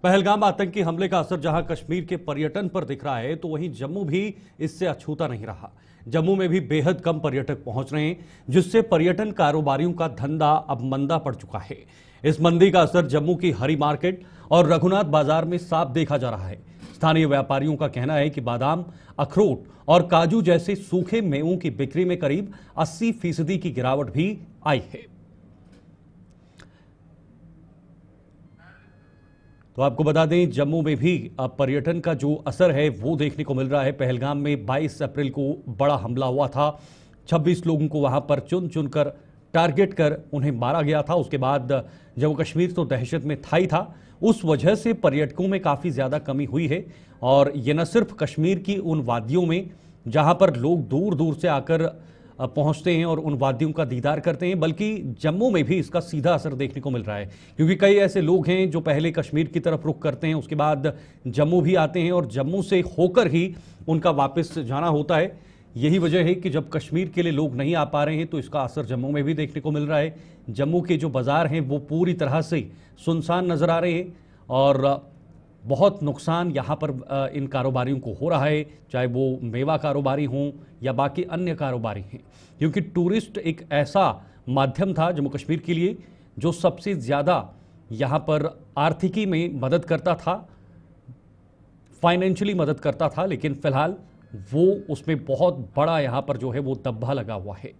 पहलगाम आतंकी हमले का असर जहां कश्मीर के पर्यटन पर दिख रहा है, तो वहीं जम्मू भी इससे अछूता नहीं रहा। जम्मू में भी बेहद कम पर्यटक पहुंच रहे हैं, जिससे पर्यटन कारोबारियों का धंधा अब मंदा पड़ चुका है। इस मंदी का असर जम्मू की हरी मार्केट और रघुनाथ बाजार में साफ देखा जा रहा है। स्थानीय व्यापारियों का कहना है कि बादाम, अखरोट और काजू जैसे सूखे मेवों की बिक्री में करीब 80% की गिरावट भी आई है। तो आपको बता दें, जम्मू में भी अब पर्यटन का जो असर है वो देखने को मिल रहा है। पहलगाम में 22 अप्रैल को बड़ा हमला हुआ था। 26 लोगों को वहां पर चुन चुनकर टारगेट कर उन्हें मारा गया था। उसके बाद जम्मू कश्मीर तो दहशत में था ही था। उस वजह से पर्यटकों में काफ़ी ज़्यादा कमी हुई है। और ये न सिर्फ कश्मीर की उन वादियों में जहां पर लोग दूर दूर से आकर पहुंचते हैं और उन वादियों का दीदार करते हैं, बल्कि जम्मू में भी इसका सीधा असर देखने को मिल रहा है। क्योंकि कई ऐसे लोग हैं जो पहले कश्मीर की तरफ रुख करते हैं, उसके बाद जम्मू भी आते हैं और जम्मू से होकर ही उनका वापस जाना होता है। यही वजह है कि जब कश्मीर के लिए लोग नहीं आ पा रहे हैं तो इसका असर जम्मू में भी देखने को मिल रहा है। जम्मू के जो बाज़ार हैं वो पूरी तरह से सुनसान नज़र आ रहे हैं और बहुत नुकसान यहाँ पर इन कारोबारियों को हो रहा है, चाहे वो मेवा कारोबारी हों या बाकी अन्य कारोबारी हैं। क्योंकि टूरिस्ट एक ऐसा माध्यम था जम्मू कश्मीर के लिए जो सबसे ज़्यादा यहाँ पर आर्थिकी में मदद करता था, फाइनेंशियली मदद करता था, लेकिन फिलहाल वो उसमें बहुत बड़ा यहाँ पर जो है वो दब्बा लगा हुआ है।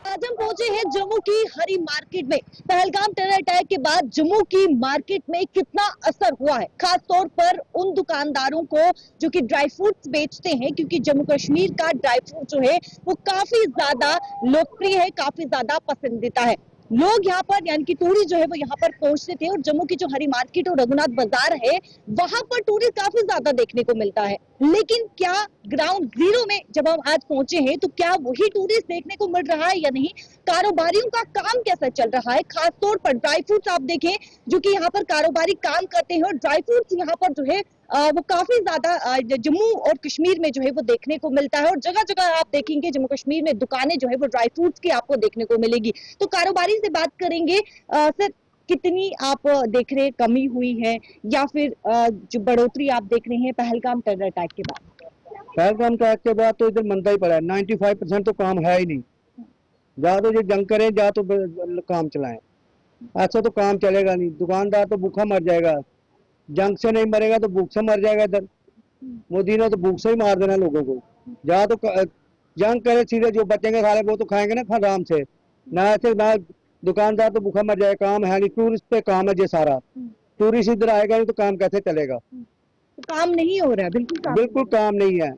आज हम पहुंचे हैं जम्मू की हरी मार्केट में। पहलगाम टेरर अटैक के बाद जम्मू की मार्केट में कितना असर हुआ है, खास तौर पर उन दुकानदारों को जो कि ड्राई फ्रूट्स बेचते हैं, क्योंकि जम्मू कश्मीर का ड्राई फ्रूट जो है वो काफी ज्यादा लोकप्रिय है, काफी ज्यादा पसंदीदा है। लोग यहाँ पर यानी कि टूरिस्ट जो है वो यहाँ पर पहुंचते थे और जम्मू की जो हरी मार्केट और रघुनाथ बाजार है वहां पर टूरिस्ट काफी ज्यादा देखने को मिलता है। लेकिन क्या ग्राउंड जीरो में जब हम आज पहुंचे हैं तो क्या वही टूरिस्ट देखने को मिल रहा है या नहीं, कारोबारियों का काम कैसा चल रहा है, खास तौर पर ड्राई फ्रूट्स आप देखें जो कि यहाँ पर कारोबारी काम करते हैं और ड्राई फ्रूट्स यहाँ पर जो है वो काफी ज्यादा जम्मू और कश्मीर में जो है वो देखने को मिलता है। और जगह जगह आप देखेंगे जम्मू कश्मीर में दुकानें जो है वो ड्राई फ्रूट्स की आपको देखने को मिलेगी। तो कारोबारी से बात करेंगे। सर, कितनी आप देख रहे कमी हुई है या फिर जो बढ़ोतरी आप देख रहे हैं पहलगाम टेरर अटैक के बाद? पहलगाम अटैक के बाद तो इधर मंदा ही पड़ा है। 95% तो काम है ही नहीं। या तो ये जंग करे या तो काम चलाएं, ऐसा तो काम चलेगा नहीं। दुकानदार तो भूखा मर जाएगा, जंग से नहीं मरेगा तो भूख से मर जाएगा। इधर मोदी ने तो भूख से ही मार देना लोगों को। या तो जंग करे, सीधे जो बचेंगे सारे वो तो खाएंगे ना आराम से, ना ऐसे ना दुकानदार तो भूखा मर जाएगा। काम है नहीं, टूरिस्ट पे काम है ये सारा। टूरिस्ट इधर आएगा नहीं तो काम कैसे चलेगा? तो काम नहीं हो रहा है, बिल्कुल काम नहीं है।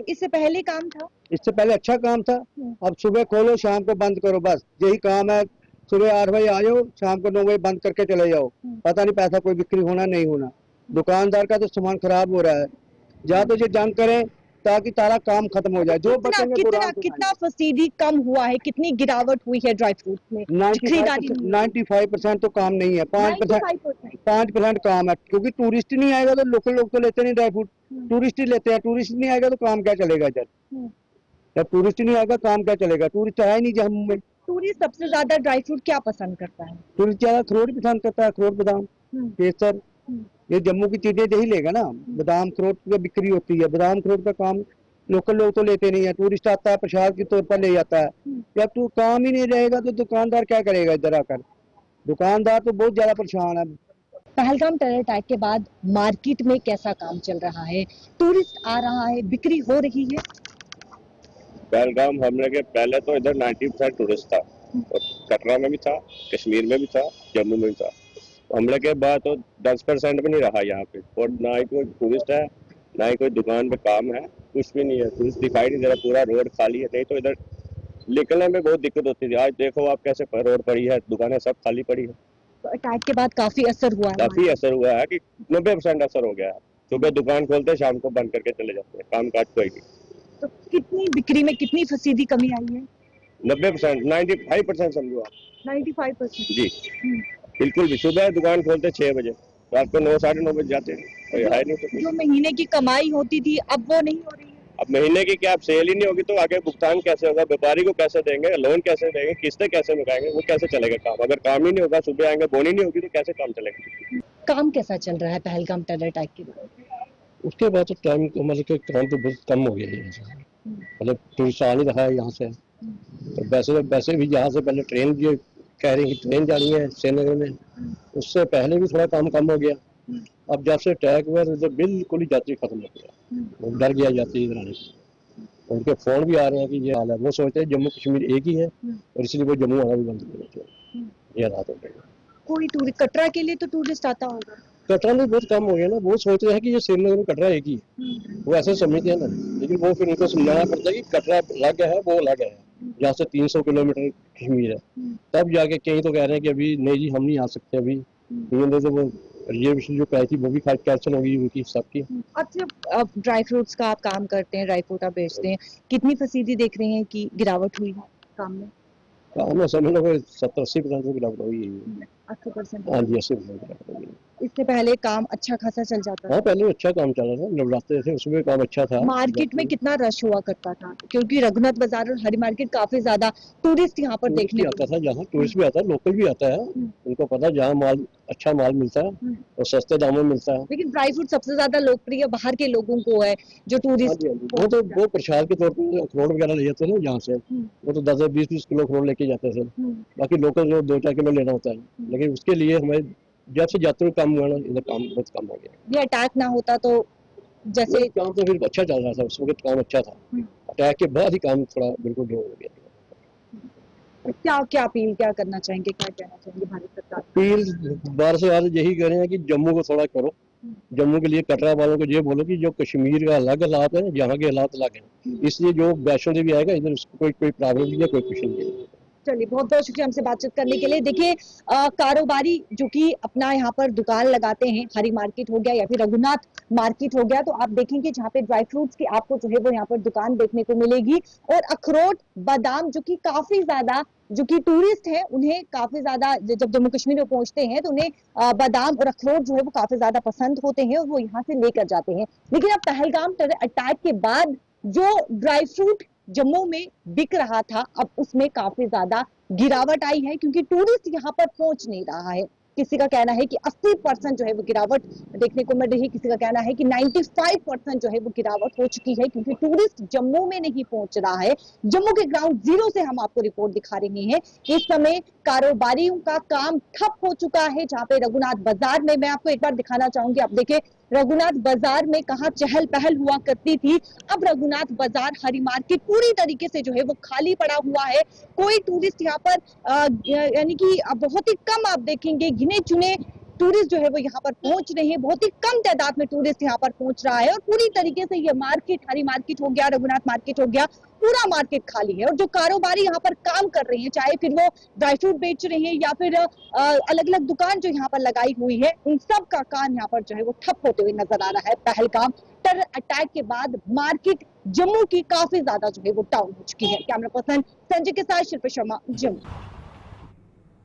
इससे पहले काम था, इससे पहले अच्छा काम था। अब सुबह खोलो शाम को बंद करो, बस यही काम है। सुबह 8 बजे आ जाओ, शाम को 9 बजे बंद करके चले जाओ। पता नहीं पैसा कोई बिक्री होना नहीं होना। दुकानदार का तो सामान खराब हो रहा है। या तो ये जंग करें ताकि तारा काम खत्म हो जाए। जो कितना फसीदी कम हुआ है, कितनी गिरावट हुई है ड्राई फ्रूट में? 95% तो काम नहीं है, 5% काम है। क्योंकि टूरिस्ट ही नहीं आएगा तो लोकल लोग तो लेते नहीं ड्राई फ्रूट, टूरिस्ट ही लेते हैं। टूरिस्ट नहीं आएगा तो काम क्या चलेगा इधर? जब टूरिस्ट ही नहीं आएगा काम क्या चलेगा? टूरिस्ट आया नहीं जम्मू में। टूरिस्ट सबसे ज्यादा ड्राई फ्रूट क्या पसंद करता है? टूरिस्ट ज्यादा अखरोट पसंद करता है, अखरोट, बादाम, केसर। ये जम्मू की चीजें यही लेगा ना। बादाम अखरोट की बिक्री होती है। बादाम अखरोट का काम लोकल लोग तो लेते नहीं है, टूरिस्ट आता है प्रसाद के तौर पर ले जाता है। जब तू काम ही नहीं रहेगा तो दुकानदार क्या करेगा इधर आकर? दुकानदार तो बहुत ज्यादा परेशान है। पहलगाम टेरर अटैक के बाद मार्केट में कैसा काम चल रहा है? टूरिस्ट आ रहा है, बिक्री हो रही है? पहलगाम हमले के पहले तो इधर 90% टूरिस्ट था, और कटरा में भी था, कश्मीर में भी था, जम्मू में भी था। हमले के बाद तो 10% भी नहीं रहा यहाँ पे। और ना ही कोई टूरिस्ट है, ना ही कोई दुकान पे काम है, कुछ भी नहीं है। टूरिस्ट दिखाई नहीं दे रहा, पूरा रोड खाली है। नहीं तो इधर निकलने में बहुत दिक्कत होती थी। आज देखो आप कैसे रोड पड़ी है, दुकानें सब खाली पड़ी है। तो अटैक के बाद काफी असर हुआ है? काफी असर हुआ है कि 90% असर हो गया है। सुबह दुकान खोलते शाम को बंद करके चले जाते हैं, काम काज कोई नहीं। तो कितनी बिक्री में कितनी फसीदी कमी आई है? 90%, 95% समझो आप। 95% जी बिल्कुल भी। सुबह दुकान खोलते 6 बजे, रात को 9, साढ़े 9 बजे जाते हैं। है नहीं तो जो महीने की कमाई होती थी अब वो नहीं हो रही है? अब महीने की क्या अब सेल ही नहीं होगी तो आगे भुगतान कैसे होगा, व्यापारी को कैसे देंगे, लोन कैसे देंगे, किस्तें कैसे मुकाएंगे, वो कैसे चलेगा काम? अगर काम ही नहीं होगा, सुबह आएंगे बोनी नहीं होगी तो कैसे काम चलेगा? काम कैसा चल रहा है पहलगाम टेरर अटैक के बाद? उसके बाद तो टाइम मतलब कि काम तो बहुत कम हो गया है यहाँ से, मतलब टूरिस्ट आ नहीं रहा है यहाँ से। और वैसे भी यहाँ से पहले ट्रेन जो कह रही है कि ट्रेन जा रही है श्रीनगर में, उससे पहले भी थोड़ा काम कम हो गया। अब जब से अटैक हुआ तो बिल्कुल ही यात्री खत्म हो गया, वो डर गया यात्री इधर आने से। उनके फोन भी आ रहे हैं कि ये हाल है, वो सोचते हैं जम्मू कश्मीर एक ही है और इसलिए वो जम्मू आना भी बंद कर देते हैं। ये हालात हो गए। कोई टूरिस्ट कटरा के लिए तो टूरिस्ट आता होगा? कटरा में बहुत कम हो गया ना, वो सोचते हैं कि ये श्रीनगर में कटरा एक ही है, वो ऐसे समझते हैं ना। लेकिन वो फिर उनको समझाना पड़ता है कि कटरा अलग है, वो अलग है, यहाँ से 300 किलोमीटर कश्मीर है। तब जाके कहीं तो कह रहे हैं कि अभी नहीं जी हम नहीं आ सकते अभी, तो वो रिजर्वेशन जो प्राइस थी वो भी कैंसिल होगी उनकी सबकी। अच्छा, ड्राई फ्रूट्स का आप काम करते हैं, ड्राई फ्रूट आप बेचते हैं, कितनी फीसदी देख रहे हैं कि गिरावट हुई है काम में? काम में समझ लो 70-80% की गिरावट हुई है। 80%? हाँ जी 80% गिरावट हुई है। इससे पहले काम अच्छा खासा चल जाता था? हाँ पहले अच्छा काम चल रहा था, नवरात्रे थे उसमें काम अच्छा था। मार्केट में कितना रश हुआ करता था? क्योंकि रघुनाथ बाजार और हरी मार्केट काफी ज्यादा टूरिस्ट यहाँ पर देखने आता था, जहाँ टूरिस्ट भी आता है, लोकल भी आता है, उनको पता है जहाँ माल अच्छा माल मिलता है और सस्ते दामों में मिलता है। लेकिन ड्राई फ्रूट सबसे ज्यादा लोकप्रिय बाहर के लोगों को है, जो टूरिस्ट। वो तो वो प्रसाद के तौर पर अखरोट वगैरह ले जाते हैं ना यहाँ से, वो तो 10-20 किलो अखरोट लेके जाते थे। बाकी लोकल जो 2-4 किलो लेना होता है, लेकिन उसके लिए हमें जब से यात्री कम हुआ ना, इधर काम बहुत कम हो गया। ये अटैक ना होता तो जैसे काम तो फिर अच्छा चल रहा था, उस वक्त काम अच्छा था। अटैक के बाद ही काम थोड़ा बिल्कुल लो हो गया। क्या क्या अपील क्या करना चाहेंगे, क्या कहना चाहेंगे भारत सरकार? अपील बार से आज यही कर रहे हैं कि जम्मू को थोड़ा करो, जम्मू के लिए कटरा वालों को ये बोलो कि जो कश्मीर का अलग हालात है, यहाँ के हालात अलग हैं, इसलिए जो वैष्णो देवी आएगा इधर उसको कोई प्रॉब्लम नहीं है, कोई कुछ नहीं है। चलिए, बहुत बहुत शुक्रिया हमसे बातचीत करने के लिए। देखिए, कारोबारी जो कि अपना यहाँ पर दुकान लगाते हैं, हरी मार्केट हो गया या फिर रघुनाथ मार्केट हो गया, तो आप देखेंगे जहाँ पे ड्राई फ्रूट्स की आपको जो है वो यहाँ पर दुकान देखने को मिलेगी, और अखरोट बादाम जो कि काफी ज्यादा जो कि टूरिस्ट हैं उन्हें काफी ज्यादा जब जम्मू कश्मीर में पहुंचते हैं तो उन्हें बादाम और अखरोट जो है वो काफी ज्यादा पसंद होते हैं और वो यहाँ से लेकर जाते हैं। लेकिन अब पहलगाम टेरर अटैक के बाद जो ड्राई फ्रूट जम्मू में बिक रहा था, अब उसमें काफी ज्यादा गिरावट आई है, क्योंकि टूरिस्ट यहाँ पर पहुंच नहीं रहा है। किसी का कहना है कि 80% जो है वो गिरावट देखने को मिल रही है, किसी का कहना है कि 95% जो है वो गिरावट हो चुकी है, क्योंकि टूरिस्ट जम्मू में नहीं पहुंच रहा है। जम्मू के ग्राउंड जीरो से हम आपको रिपोर्ट दिखा रहे हैं कि इस समय कारोबारियों का काम ठप हो चुका है। जहाँ पे रघुनाथ बाजार में, मैं आपको एक बार दिखाना चाहूंगी, आप देखें रघुनाथ बाजार में कहाँ चहल पहल हुआ करती थी, अब रघुनाथ बाजार हरी मार्केट पूरी तरीके से जो है वो खाली पड़ा हुआ है। कोई टूरिस्ट यहाँ पर यानी कि बहुत ही कम आप देखेंगे, गिने चुने टूरिस्ट जो है वो यहाँ पर पहुंच रहे हैं, बहुत ही कम तादाद में टूरिस्ट यहाँ पर पहुंच रहा है, और पूरी तरीके से ये मार्केट, हरी मार्केट हो गया, रघुनाथ मार्केट हो गया, पूरा मार्केट खाली है। और जो कारोबारी यहाँ पर काम कर रहे हैं, चाहे फिर वो ड्राई फ्रूट बेच रहे हैं या फिर अलग अलग दुकान जो यहाँ पर लगाई हुई है, उन सब का काम यहाँ पर जो है वो ठप होते हुए नजर आ रहा है। पहलगाम टेरर अटैक के बाद मार्केट जम्मू की काफी ज्यादा जो है वो डाउन हो चुकी है। कैमरा पर्सन संजय के साथ शिल्पा शर्मा, जम्मू।